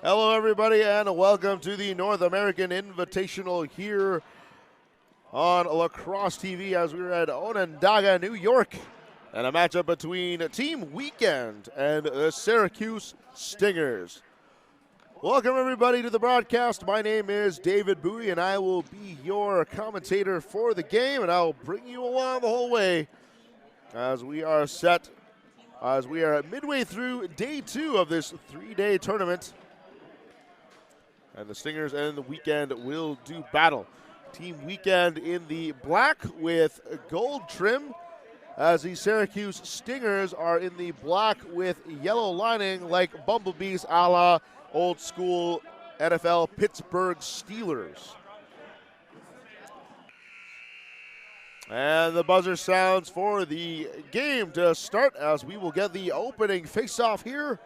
Hello, everybody, and welcome to the North American Invitational here on Lacrosse-TV as we're at Onondaga, New York, and a matchup between Team Weekend and the Syracuse Stingers. Welcome, everybody, to the broadcast. My name is David Bowie, and I will be your commentator for the game, and I'll bring you along the whole way as we are midway through day 2 of this 3-day tournament. And the Stingers and the Weekend will do battle. Team Weekend in the black with gold trim, as the Syracuse Stingers are in the black with yellow lining like bumblebees a la old school NFL Pittsburgh Steelers. And the buzzer sounds for the game to start as we will get the opening face-off here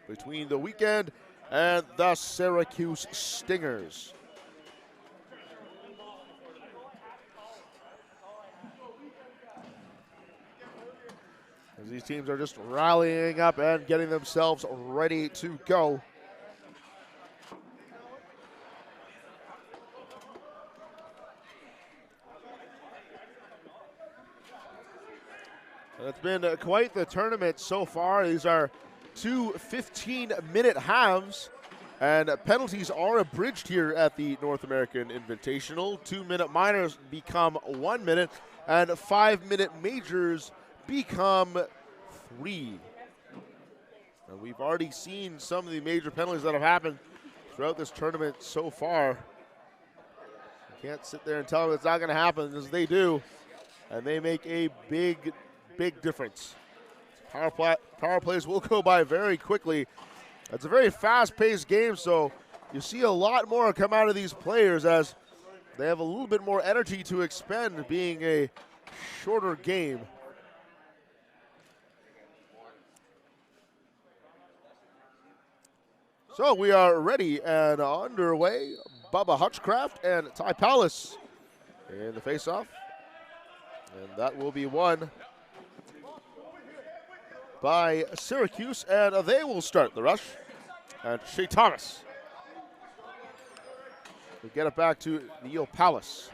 between the Weekend and the Syracuse Stingers. As these teams are just rallying up and getting themselves ready to go. And it's been quite the tournament so far. These are 2 15-minute halves, and penalties are abridged here at the North American Invitational. 2-minute minors become 1 minute, and 5-minute majors become 3. And we've already seen some of the major penalties that have happened throughout this tournament so far. You can't sit there and tell them it's not going to happen, as they do, and they make a big difference. Power plays will go by very quickly. It's a very fast-paced game, so you see a lot more come out of these players as they have a little bit more energy to expend, being a shorter game. So we are ready and underway. Bubba Hutchcraft and Ty Palace in the face-off. And that will be won by Syracuse, and they will start the rush. And Shea Thomas will get it back to Neil Palace.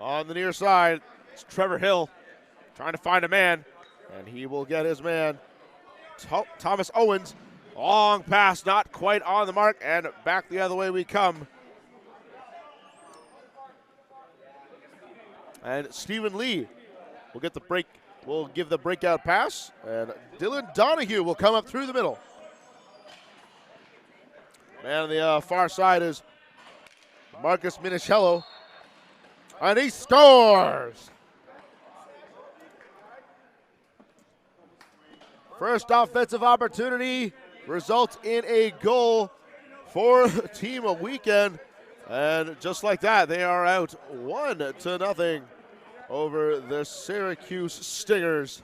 On the near side, it's Trevor Hill trying to find a man, and he will get his man. Thomas Owens, long pass, not quite on the mark, and back the other way we come. And Stephen Lee will get the break. Will give the breakout pass, and Dylan Donahue will come up through the middle. Man on the far side is Marcus Minichello, and he scores! First offensive opportunity results in a goal for Team Weekend, and just like that, they are out 1-0 over the Syracuse Stingers.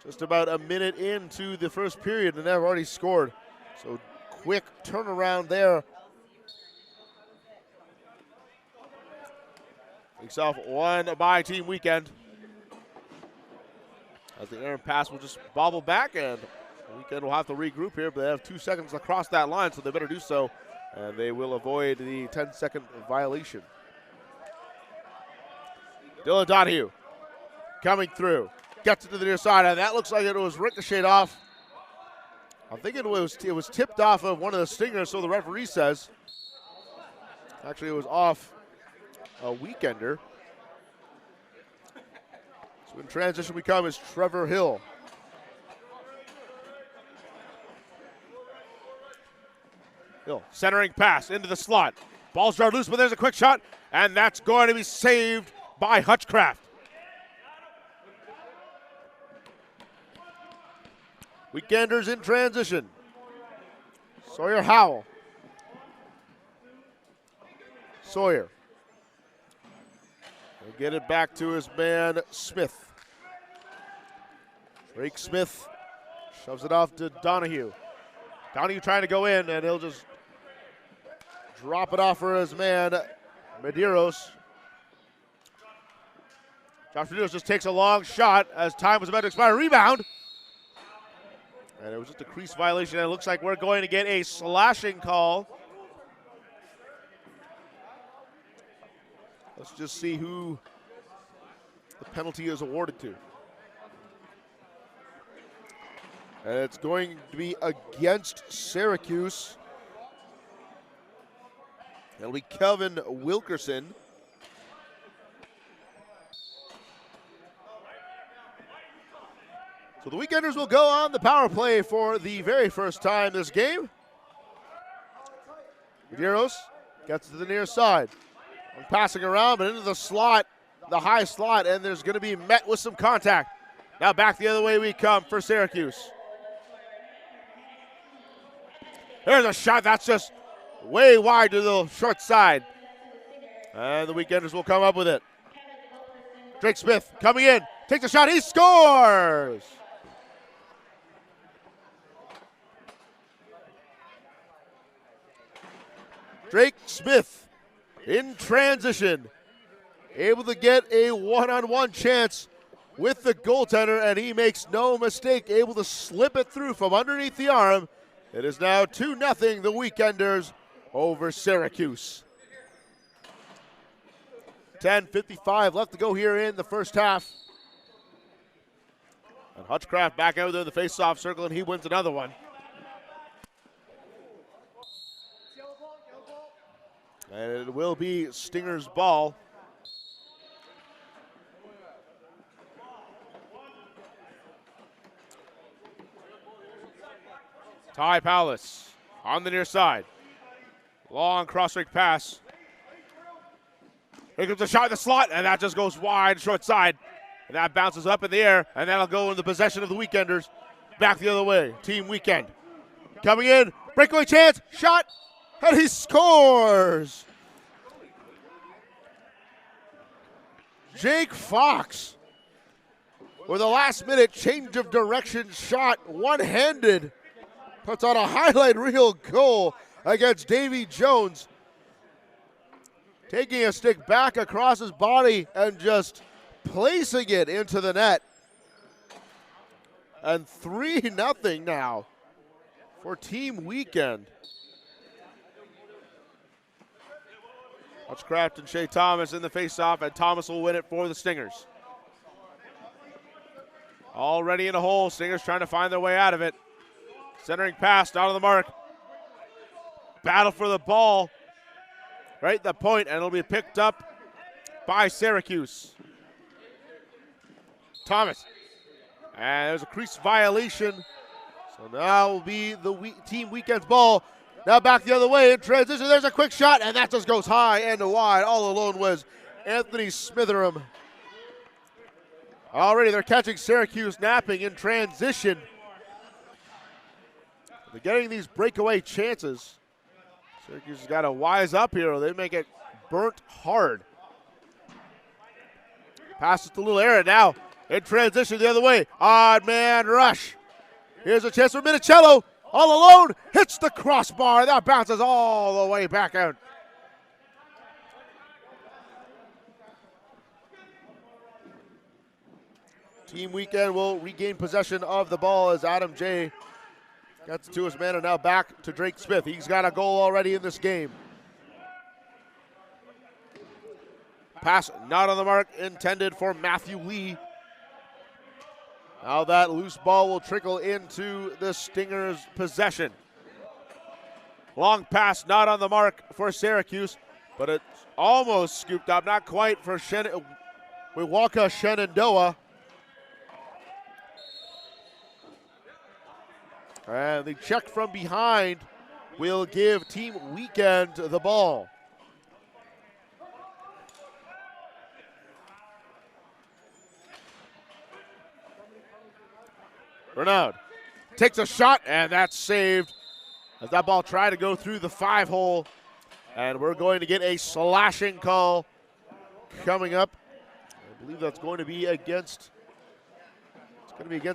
Just about a minute into the first period, and they've already scored. So quick turnaround there. Takes off one by Team Weekend. As the errant pass will just bobble back, and Weekend will have to regroup here, but they have 2 seconds to cross that line, so they better do so. And they will avoid the 10-second violation. Dylan Donahue coming through, gets it to the near side, and that looks like it was ricocheted off. I think it was tipped off of one of the Stingers, so the referee says. Actually, it was off a Weekender. So in transition we come is Trevor Hill. Hill, centering pass into the slot. Ball's jarred loose, but there's a quick shot, and that's going to be saved by Hutchcraft. Weekenders in transition. Sawyer Howell. Sawyer. He'll get it back to his man, Smith. Drake Smith shoves it off to Donahue. Donahue trying to go in, and he'll just drop it off for his man, Medeiros. Josh Medeiros just takes a long shot as time was about to expire. Rebound. And it was just a crease violation. And it looks like we're going to get a slashing call. Let's just see who the penalty is awarded to. And it's going to be against Syracuse. It'll be Kelvin Wilkerson. So the Weekenders will go on the power play for the very first time this game. Medeiros gets to the near side. Passing around, but into the slot, the high slot, and there's going to be met with some contact. Now back the other way we come for Syracuse. There's a shot that's just way wide to the short side. And the Weekenders will come up with it. Drake Smith coming in, takes a shot, he scores! Drake Smith in transition, able to get a one-on-one chance with the goaltender, and he makes no mistake, able to slip it through from underneath the arm. It is now 2-0 the Weekenders over Syracuse. 10:55 left to go here in the first half. And Hutchcraft back out there in the face-off circle, and he wins another one. And it will be Stinger's ball. Ty Powless on the near side. Long cross-rig pass. Here comes a shot in the slot, and that just goes wide, short side. And that bounces up in the air, and that'll go in the possession of the Weekenders. Back the other way, Team Weekend. Coming in, breakaway chance, shot, and he scores! Jake Fox with a last-minute change of direction shot, one-handed, puts on a highlight reel goal against Davy Jones. Taking a stick back across his body and just placing it into the net. And 3-0 now for Team Weekend. Hutchcraft and Shea Thomas in the face-off, and Thomas will win it for the Stingers. Already in a hole, Stingers trying to find their way out of it. Centering pass, out of the mark. Battle for the ball. Right at the point, and it'll be picked up by Syracuse. Thomas. And there's a crease violation. So now will be the Team Weekend's ball. Now back the other way in transition. There's a quick shot, and that just goes high and wide. All alone was Anthony Smitheram. Already they're catching Syracuse napping in transition. They're getting these breakaway chances. Syracuse has got to wise up here, or they may get burnt hard. Passes to Little Aaron now. In transition the other way. Odd man rush. Here's a chance for Minicello. All alone. Hits the crossbar. That bounces all the way back out. Team Weekend will regain possession of the ball as Adam J. gets to his man, and now back to Drake Smith. He's got a goal already in this game. Pass not on the mark, intended for Matthew Lee. Now that loose ball will trickle into the Stingers' possession. Long pass not on the mark for Syracuse, but it's almost scooped up, not quite for Wiwaka Shenandoah. And the check from behind will give Team Weekend the ball. Renaud takes a shot, and that's saved as that ball tried to go through the 5-hole. And we're going to get a slashing call coming up. I believe that's going to be against,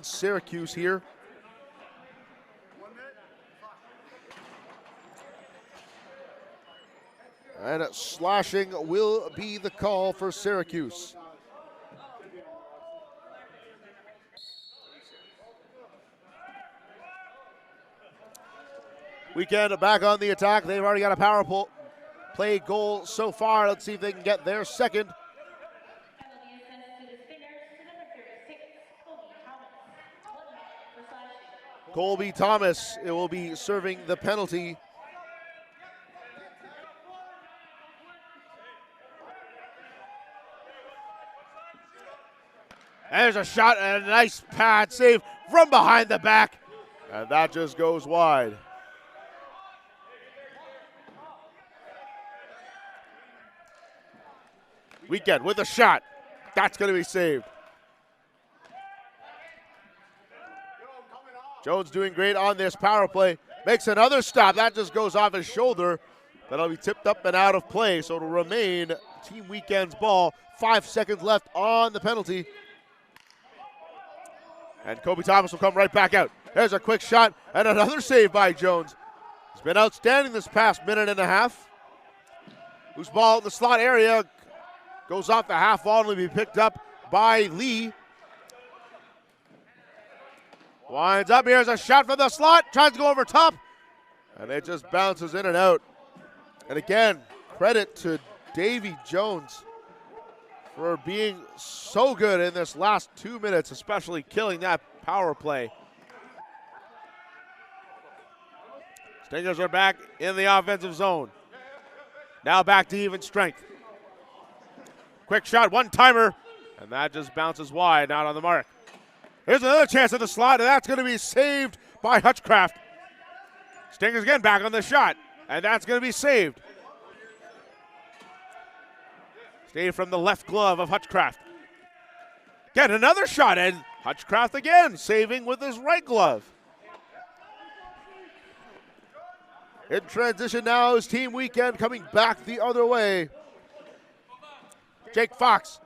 Syracuse here. And slashing will be the call for Syracuse. Weekend back on the attack. They've already got a power play goal so far. Let's see if they can get their second. Colby Thomas, it will be serving the penalty. There's a shot and a nice pad save from behind the back. And that just goes wide. Weekend with a shot. That's going to be saved. Jones doing great on this power play. Makes another stop. That just goes off his shoulder. That'll be tipped up and out of play. So it'll remain Team Weekend's ball. 5 seconds left on the penalty. And Kobe Thomas will come right back out. There's a quick shot and another save by Jones. He's been outstanding this past minute and a half. Loose ball in the slot area. Goes off the half wall and will be picked up by Lee. Winds up. Here's a shot from the slot. Tries to go over top. And it just bounces in and out. And again, credit to Davy Jones for being so good in this last 2 minutes, especially killing that power play. Stingers are back in the offensive zone. Now back to even strength. Quick shot, one-timer, and that just bounces wide, not on the mark. Here's another chance at the slot, and that's going to be saved by Hutchcraft. Stingers again back on the shot, and that's going to be saved. Stayed from the left glove of Hutchcraft. Get another shot, and Hutchcraft again, saving with his right glove. In transition now is Team Weekend coming back the other way. Jake Fox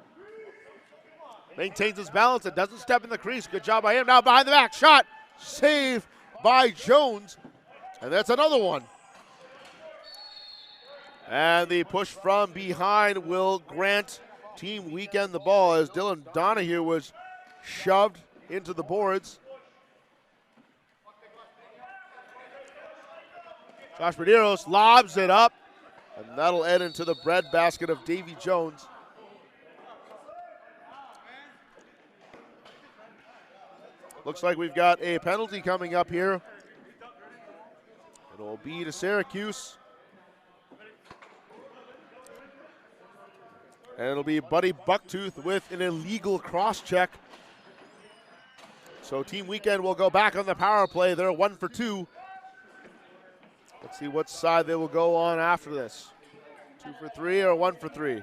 maintains his balance and doesn't step in the crease. Good job by him. Now behind the back, shot, save by Jones. And that's another one. And the push from behind will grant Team Weekend the ball as Dylan Donahue was shoved into the boards. Josh Medeiros lobs it up, and that'll end into the breadbasket of Davy Jones. Looks like we've got a penalty coming up here. It'll be to Syracuse. And it'll be Buddy Bucktooth with an illegal cross-check. So Team Weekend will go back on the power play. They're 1 for 2. Let's see what side they will go on after this. 2 for 3 or 1 for 3.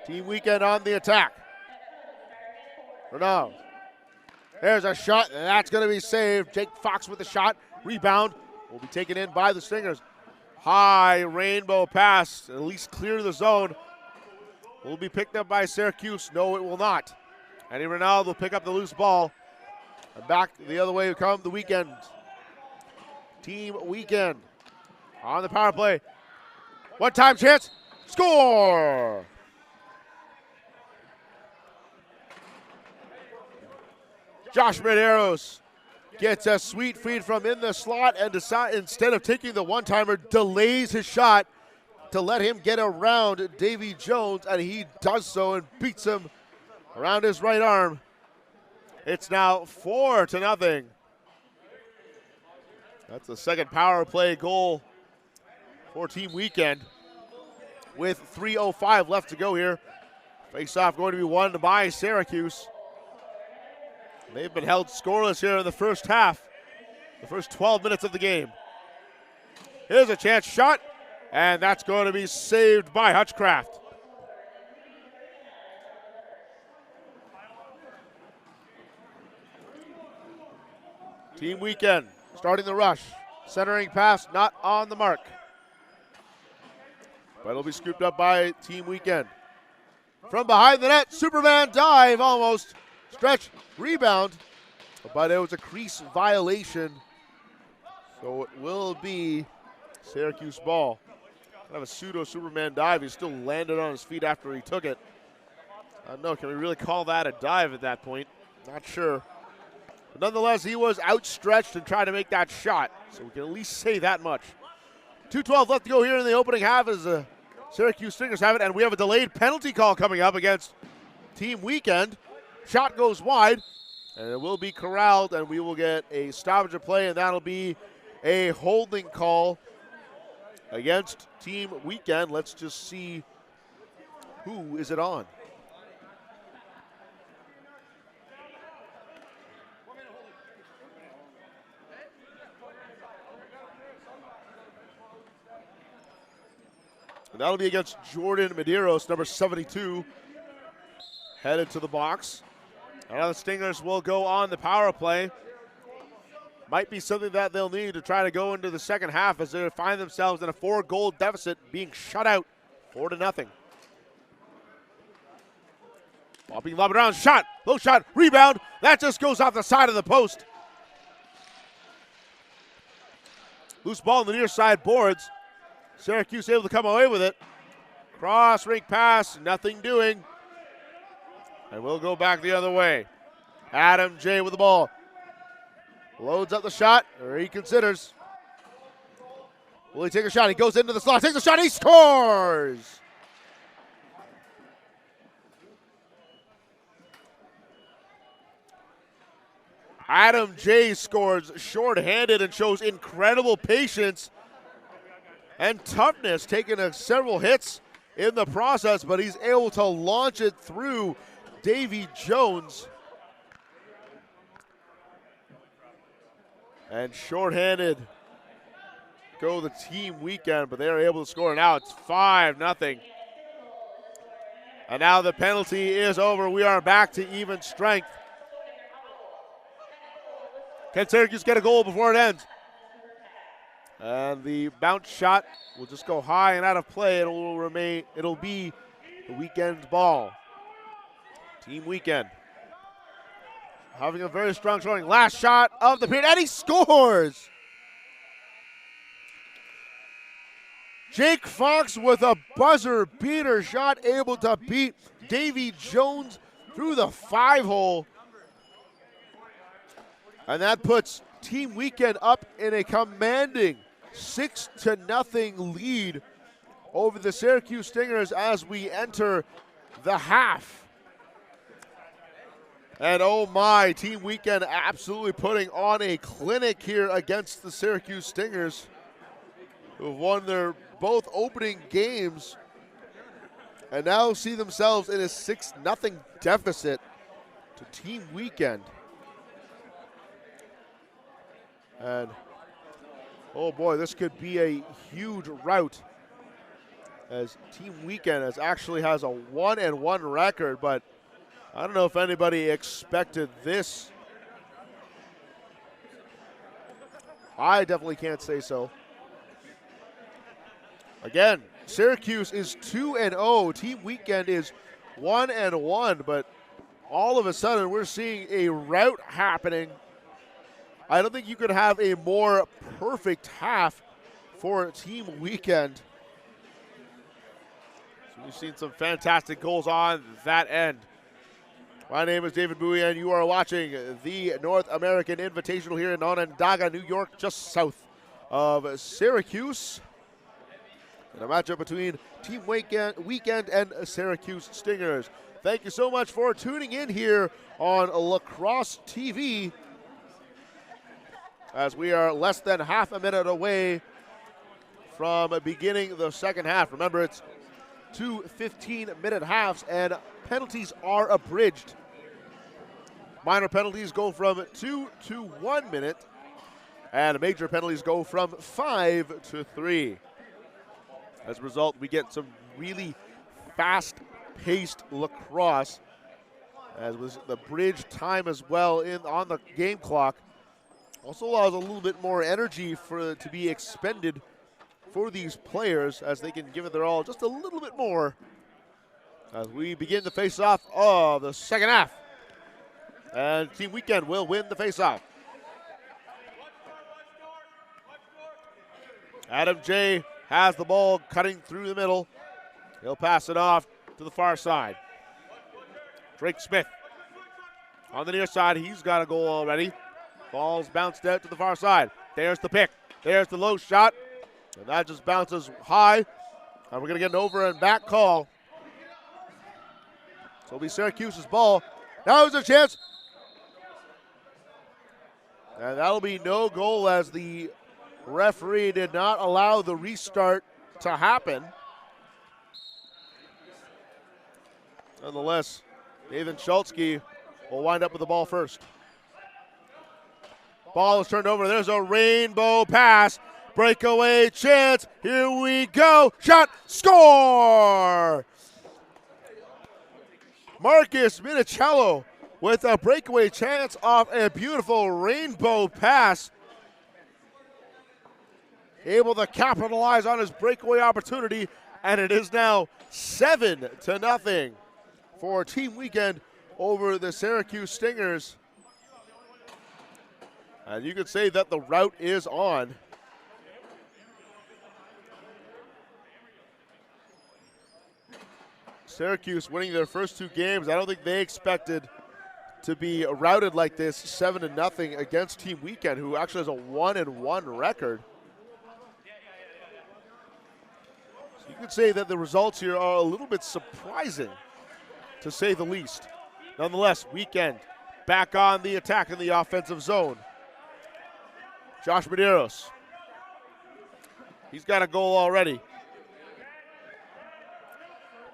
Team Weekend on the attack. Renaud. There's a shot, and that's going to be saved. Jake Fox with the shot. Rebound will be taken in by the Stingers. High rainbow pass, at least clear the zone. Will be picked up by Syracuse. No, it will not. Eddie Renaud will pick up the loose ball. And back the other way come the Weekend. Team Weekend on the power play. One-time chance. Score! Josh Medeiros gets a sweet feed from in the slot and instead of taking the one-timer, delays his shot to let him get around Davy Jones, and he does so and beats him around his right arm. It's now 4-0. That's the second power play goal for Team Weekend with 3:05 left to go here. Face-off going to be won by Syracuse. They've been held scoreless here in the first half, the first 12 minutes of the game. Here's a chance shot, and that's going to be saved by Hutchcraft. Team Weekend starting the rush. Centering pass not on the mark. But it'll be scooped up by Team Weekend. From behind the net, Superman dive almost. Stretch, rebound, but it was a crease violation. So it will be Syracuse ball. Kind of a pseudo Superman dive. He still landed on his feet after he took it. I don't know, can we really call that a dive at that point? Not sure. But nonetheless, he was outstretched and trying to make that shot. So we can at least say that much. 2:12 left to go here in the opening half as the Syracuse Stingers have it. And we have a delayed penalty call coming up against Team Weekend. Shot goes wide, and it will be corralled, and we will get a stoppage of play, and that'll be a holding call against Team Weekend. Let's just see who is it on. And that'll be against Jordan Medeiros, number 72, headed to the box. And now the Stingers will go on the power play. Might be something that they'll need to try to go into the second half as they find themselves in a 4-goal deficit, being shut out 4-0. Ball being lobbed around, shot, low shot, rebound. That just goes off the side of the post. Loose ball on the near side boards. Syracuse able to come away with it. Cross rink pass, nothing doing. And we'll go back the other way. Adam J with the ball. Loads up the shot, or he considers. Will he take a shot? He goes into the slot, takes a shot, he scores! Adam J scores short-handed and shows incredible patience and toughness, taking several hits in the process, but he's able to launch it through Davy Jones. And short-handed go the Team Weekend, but they're able to score. Now it's 5-0. And now the penalty is over. We are back to even strength. Can Syracuse get a goal before it ends? And the bounce shot will just go high and out of play. It'll be the Weekend's ball. Team Weekend having a very strong showing. Last shot of the period, and he scores! Jake Fox with a buzzer beater shot, able to beat Davy Jones through the 5-hole. And that puts Team Weekend up in a commanding 6-0 lead over the Syracuse Stingers as we enter the half. And oh my, Team Weekend absolutely putting on a clinic here against the Syracuse Stingers, who have won their both opening games and now see themselves in a 6-0 deficit to Team Weekend. And oh boy, this could be a huge rout, as Team Weekend actually has a 1-1 record, but I don't know if anybody expected this. I definitely can't say so. Again, Syracuse is 2-0. Team Weekend is 1-1, but all of a sudden we're seeing a rout happening. I don't think you could have a more perfect half for Team Weekend. So we've seen some fantastic goals on that end. My name is David Bowie, and you are watching the North American Invitational here in Onondaga, New York, just south of Syracuse. And a matchup between Team Weekend and Syracuse Stingers. Thank you so much for tuning in here on Lacrosse-TV, as we are less than half a minute away from beginning the second half. Remember, it's 2 15-minute halves, and penalties are abridged. Minor penalties go from 2 to 1 minute, and major penalties go from 5 to 3. As a result, we get some really fast-paced lacrosse, as was the bridge time as well on the game clock. Also allows a little bit more energy to be expended for these players, as they can give it their all just a little bit more as we begin the face-off of the second half. And Team Weekend will win the face-off. Adam J has the ball cutting through the middle. He'll pass it off to the far side. Drake Smith on the near side. He's got a goal already. Ball's bounced out to the far side. There's the pick. There's the low shot. And that just bounces high. And we're going to get an over and back call. So it'll be Syracuse's ball. Now there's a chance. And that'll be no goal as the referee did not allow the restart to happen. Nonetheless, Nathan Schultzke will wind up with the ball first. Ball is turned over. There's a rainbow pass. Breakaway chance. Here we go. Shot. Score! Marcus Minicello with a breakaway chance off a beautiful rainbow pass. Able to capitalize on his breakaway opportunity, and it is now 7-0 for Team Weekend over the Syracuse Stingers. And you could say that the rout is on. Syracuse winning their first two games. I don't think they expected to be routed like this 7-0 against Team Weekend, who actually has a 1-1 record. So you could say that the results here are a little bit surprising, to say the least. Nonetheless, Weekend back on the attack in the offensive zone. Josh Medeiros. He's got a goal already.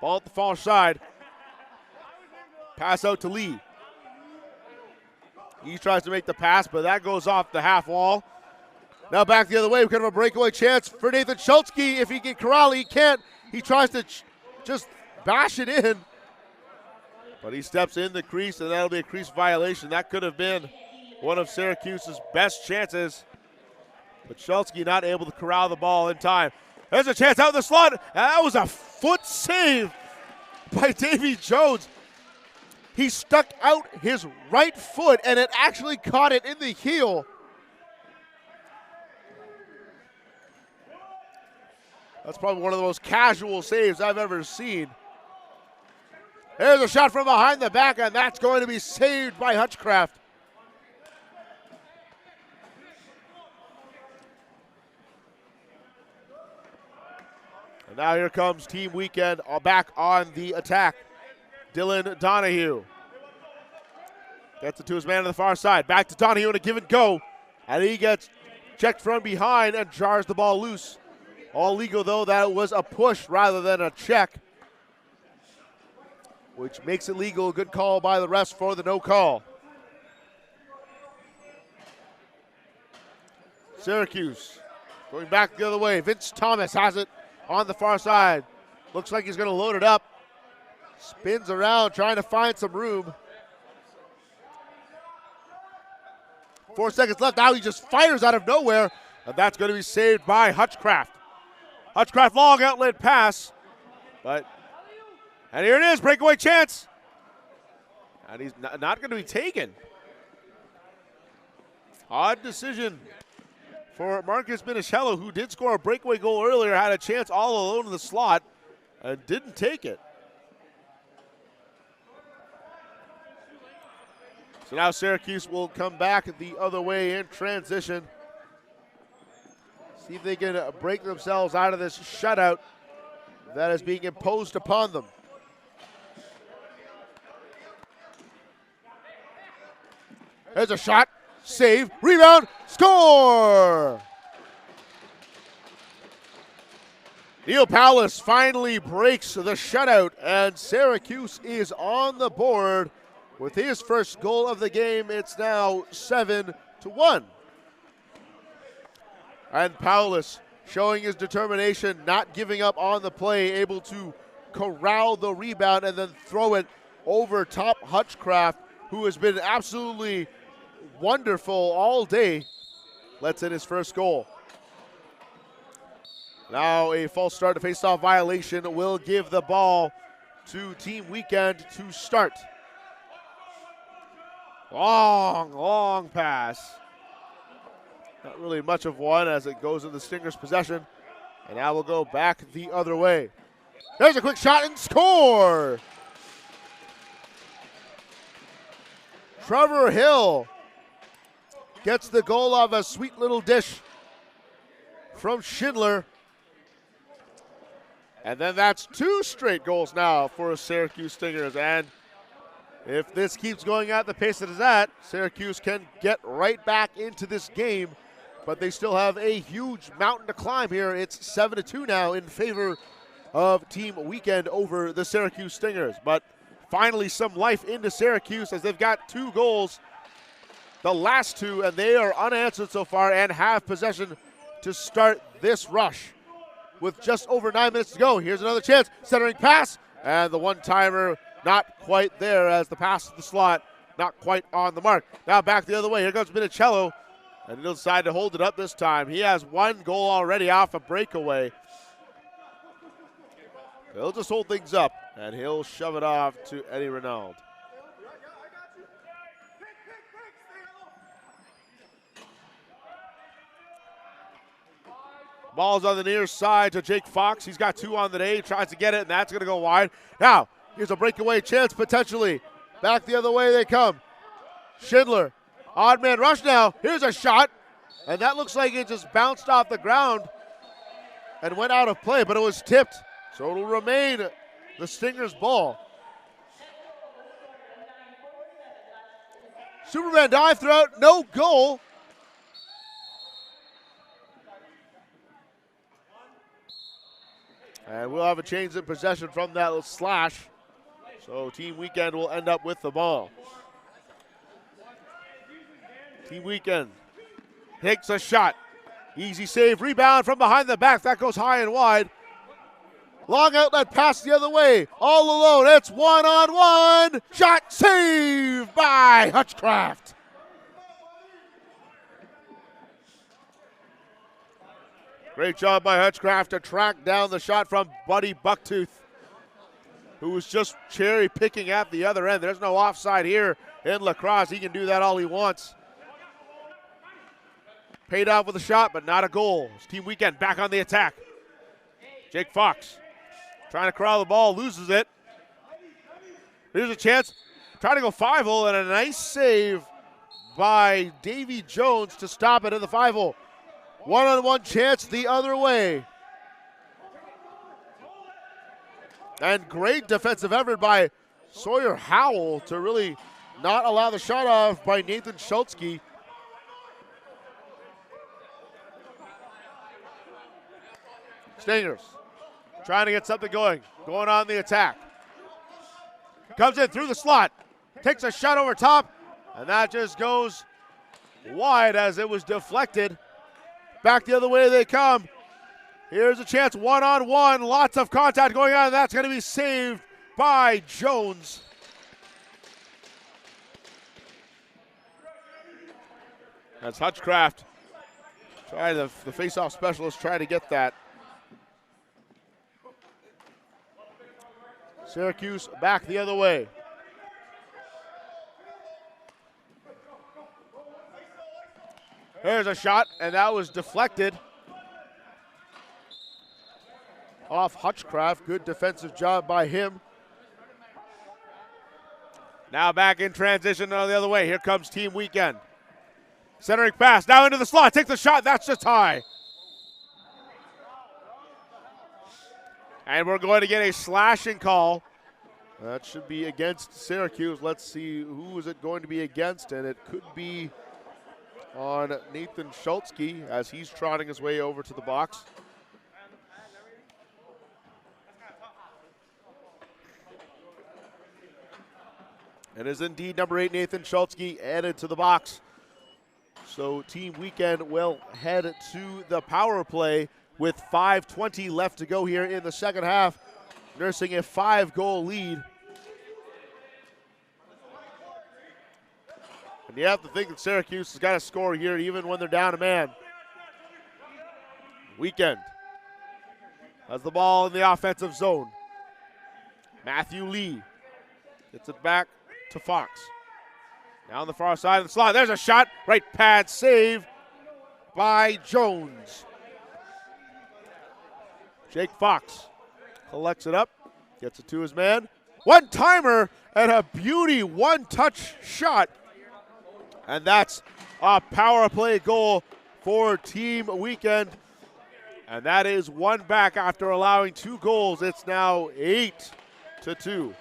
Ball at the far side. Pass out to Lee. He tries to make the pass, but that goes off the half wall. Now back the other way. We could have a breakaway chance for Nathan Schultzke. If he can corral, he can't. He tries to just bash it in. But he steps in the crease, and that'll be a crease violation. That could have been one of Syracuse's best chances. But Schultzke not able to corral the ball in time. There's a chance out of the slot. That was a foot save by Davy Jones. He stuck out his right foot, and it actually caught it in the heel. That's probably one of the most casual saves I've ever seen. There's a shot from behind the back, and that's going to be saved by Hutchcraft. And now here comes Team Weekend back on the attack. Dylan Donahue gets it to his man on the far side. Back to Donahue and a give and go. And he gets checked from behind and jars the ball loose. All legal, though. That was a push rather than a check, which makes it legal. A good call by the refs for the no call. Syracuse going back the other way. Vince Thomas has it on the far side. Looks like he's going to load it up. Spins around trying to find some room. 4 seconds left. Now he just fires out of nowhere, and that's going to be saved by Hutchcraft. Hutchcraft long outlet pass, and here it is, breakaway chance. And he's not going to be taken. Odd decision for Marcus Minicello, who did score a breakaway goal earlier, had a chance all alone in the slot and didn't take it. So now Syracuse will come back the other way in transition. See if they can break themselves out of this shutout that is being imposed upon them. There's a shot, save, rebound, score! Neil Paulus finally breaks the shutout, and Syracuse is on the board with his first goal of the game. It's now 7-1. And Paulus showing his determination, not giving up on the play, able to corral the rebound and then throw it over top Hutchcraft, who has been absolutely wonderful all day. Lets in his first goal. Now a false start, a face-off violation will give the ball to Team Weekend to start. Long pass. Not really much of one as it goes in the Stingers' possession. And now we'll go back the other way. There's a quick shot and score! Trevor Hill gets the goal of a sweet little dish from Schindler. And then that's 2 straight goals now for Syracuse Stingers. And if this keeps going at the pace it is at, Syracuse can get right back into this game. But they still have a huge mountain to climb here. It's 7-2 now in favor of Team Weekend over the Syracuse Stingers. But finally some life into Syracuse as they've got 2 goals, the last 2, and they are unanswered so far and have possession to start this rush. With just over 9 minutes to go, here's another chance, centering pass, and the one-timer not quite there as the pass to the slot, not quite on the mark. Now back the other way, here comes Minicello, and he'll decide to hold it up this time. He has 1 goal already off a breakaway. He'll just hold things up, and he'll shove it off to Eddie Renaud. Ball's on the near side to Jake Fox. He's got 2 on the day. He tries to get it, and that's going to go wide. Now, here's a breakaway chance potentially. Back the other way they come. Schindler, odd man rush now. Here's a shot, and that looks like it just bounced off the ground and went out of play, but it was tipped. So it'll remain the Stingers' ball. Superman dive throughout, no goal. And we'll have a change in possession from that little slash. So Team Weekend will end up with the ball. Team Weekend takes a shot. Easy save, rebound from behind the back. That goes high and wide. Long outlet pass the other way. All alone, it's 1-on-1. Shot saved by Hutchcraft. Great job by Hutchcraft to track down the shot from Buddy Bucktooth, who was just cherry picking at the other end. There's no offside here in Lacrosse. He can do that all he wants. Paid off with a shot, but not a goal. It's Team Weekend back on the attack. Jake Fox trying to corral the ball, loses it. Here's a chance. Trying to go 5-0, and a nice save by Davy Jones to stop it in the 5-0. 1-on-1 chance the other way. And great defensive effort by Sawyer Howell to really not allow the shot off by Nathan Schultzke. Stingers trying to get something going on the attack. Comes in through the slot, takes a shot over top, and that just goes wide as it was deflected. Back the other way they come. Here's a chance, 1-on-1, lots of contact going on, and that's going to be saved by Jones. That's Hutchcraft. The face-off specialist trying to get that. Syracuse back the other way. There's a shot, and that was deflected off Hutchcraft. Good defensive job by him. Now back in transition the other way. Here comes Team Weekend. Centering pass, now into the slot, takes the shot, that's just high. And we're going to get a slashing call. That should be against Syracuse. Let's see who is it going to be against, and it could be on Nathan Schultzke as he's trotting his way over to the box. It is indeed number 8, Nathan Schultzke, added to the box. So Team Weekend will head to the power play with 5:20 left to go here in the second half, nursing a 5-goal lead. And you have to think that Syracuse has got to score here even when they're down a man. Weekend has the ball in the offensive zone. Matthew Lee gets it back to Fox. Now on the far side of the slot, there's a shot. Right pad save by Jones. Jake Fox collects it up, gets it to his man. One-timer and a beauty one-touch shot. And that's a power play goal for Team Weekend. And that is one back after allowing 2 goals. It's now 8-2.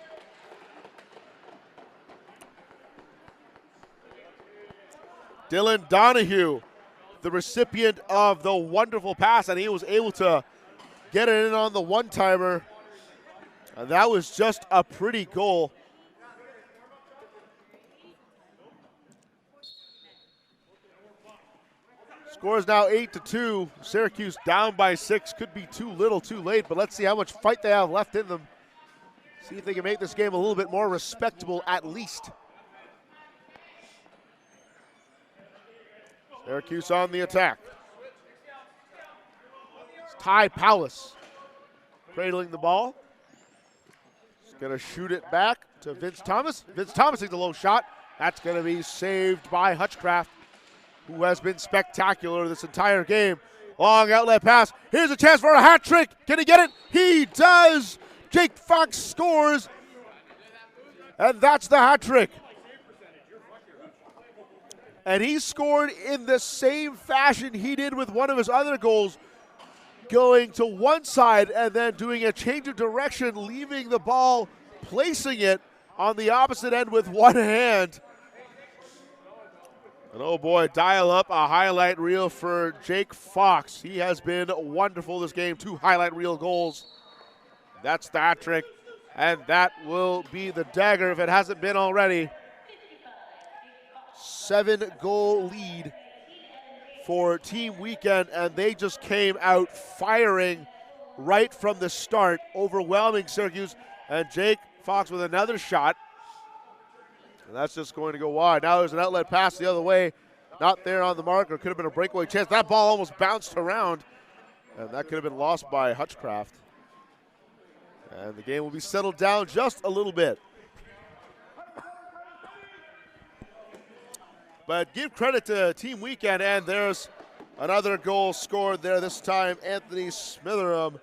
Dylan Donahue, the recipient of the wonderful pass, and he was able to get it in on the one-timer. And that was just a pretty goal. Score is now 8-2. Syracuse down by 6. Could be too little, too late, but let's see how much fight they have left in them. See if they can make this game a little bit more respectable at least. Syracuse on the attack. It's Ty Powis cradling the ball. He's going to shoot it back to Vince Thomas. Vince Thomas takes a low shot. That's going to be saved by Hutchcraft, who has been spectacular this entire game. Long outlet pass. Here's a chance for a hat trick. Can he get it? He does. Jake Fox scores. And that's the hat trick. And he scored in the same fashion he did with one of his other goals, going to one side and then doing a change of direction, leaving the ball, placing it on the opposite end with one hand. And oh boy, dial up a highlight reel for Jake Fox. He has been wonderful this game. 2 highlight reel goals. That's the hat trick. And that will be the dagger if it hasn't been already. 7-goal lead for Team Weekend, and they just came out firing right from the start, overwhelming Syracuse. And Jake Fox with another shot. And that's just going to go wide. Now there's an outlet pass the other way. Not there on the mark, or could have been a breakaway chance. That ball almost bounced around, and that could have been lost by Hutchcraft. And the game will be settled down just a little bit. But give credit to Team Weekend, and there's another goal scored there. This time, Anthony Smitheram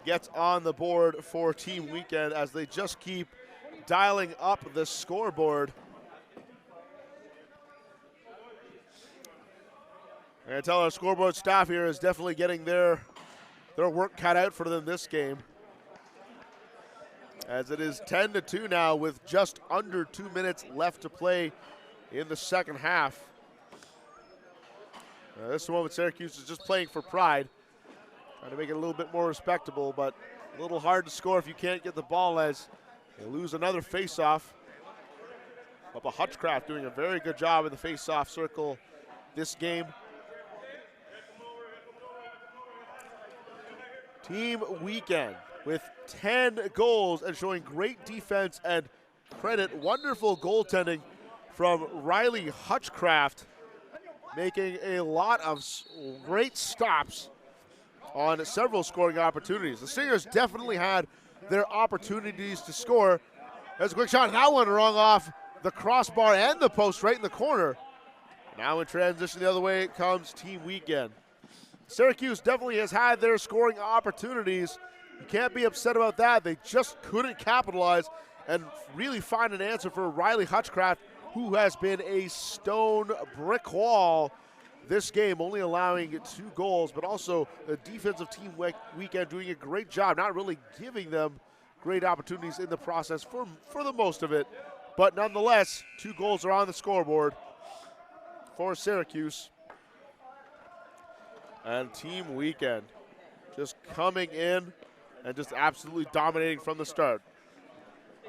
gets on the board for Team Weekend as they just keep dialing up the scoreboard. And I tell our scoreboard staff here is definitely getting their work cut out for them this game, as it is 10-2 now with just under 2 minutes left to play in the second half. This moment, Syracuse is just playing for pride, trying to make it a little bit more respectable, but a little hard to score if you can't get the ball, as they lose another face-off. But Hutchcraft doing a very good job in the face-off circle this game. Team Weekend with 10 goals and showing great defense and credit, wonderful goaltending from Riley Hutchcraft, making a lot of great stops on several scoring opportunities. The Stingers definitely had their opportunities to score. There's a quick shot, that one wrong off the crossbar and the post right in the corner. Now in transition the other way comes Team Weekend. Syracuse definitely has had their scoring opportunities. You can't be upset about that. They just couldn't capitalize and really find an answer for Riley Hutchcraft, who has been a stone brick wall this game, only allowing 2 goals, but also the defensive Team Weekend doing a great job, not really giving them great opportunities in the process for the most of it. But nonetheless, 2 goals are on the scoreboard for Syracuse. And Team Weekend just coming in and just absolutely dominating from the start.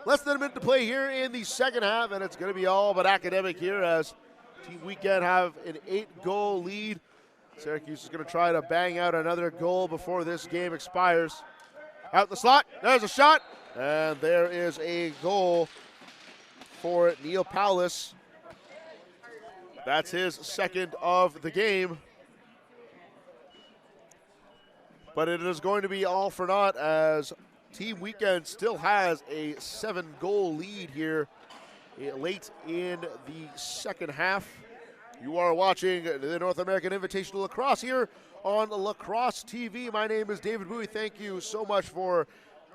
Less than a minute to play here in the second half, and it's going to be all but academic here as Team Weekend have an 8-goal lead. Syracuse is going to try to bang out another goal before this game expires. Out in the slot, there's a shot, and there is a goal for Neil Powlis. That's his second of the game. But it is going to be all for naught as Team Weekend still has a 7-goal lead here late in the second half. You are watching the North American Invitational Lacrosse here on Lacrosse-TV. My name is David Bowie. Thank you so much for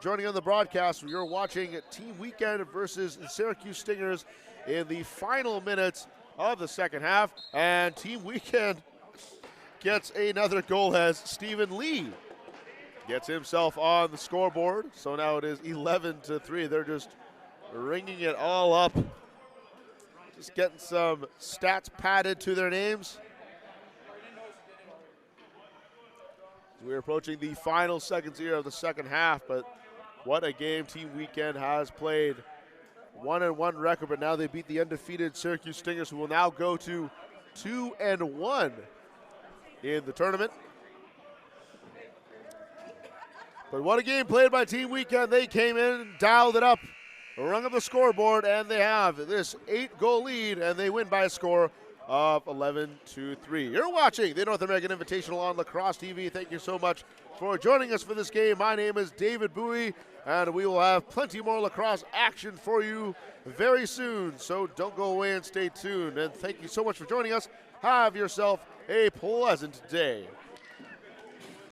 joining on the broadcast. You're watching Team Weekend versus the Syracuse Stingers in the final minutes of the second half. And Team Weekend gets another goal as Stephen Lee gets himself on the scoreboard. So now it is 11-3. They're just ringing it all up. Just getting some stats padded to their names. We're approaching the final seconds here of the second half, but what a game Team Weekend has played. 1-1 record, but now they beat the undefeated Syracuse Stingers, who will now go to 2-1 in the tournament. But what a game played by Team Weekend. They came in, dialed it up, rung up the scoreboard, and they have this 8-goal lead, and they win by a score of 11-3. You're watching the North American Invitational on Lacrosse-TV. Thank you so much for joining us for this game. My name is David Bowie, and we will have plenty more lacrosse action for you very soon. So don't go away and stay tuned. And thank you so much for joining us. Have yourself a pleasant day.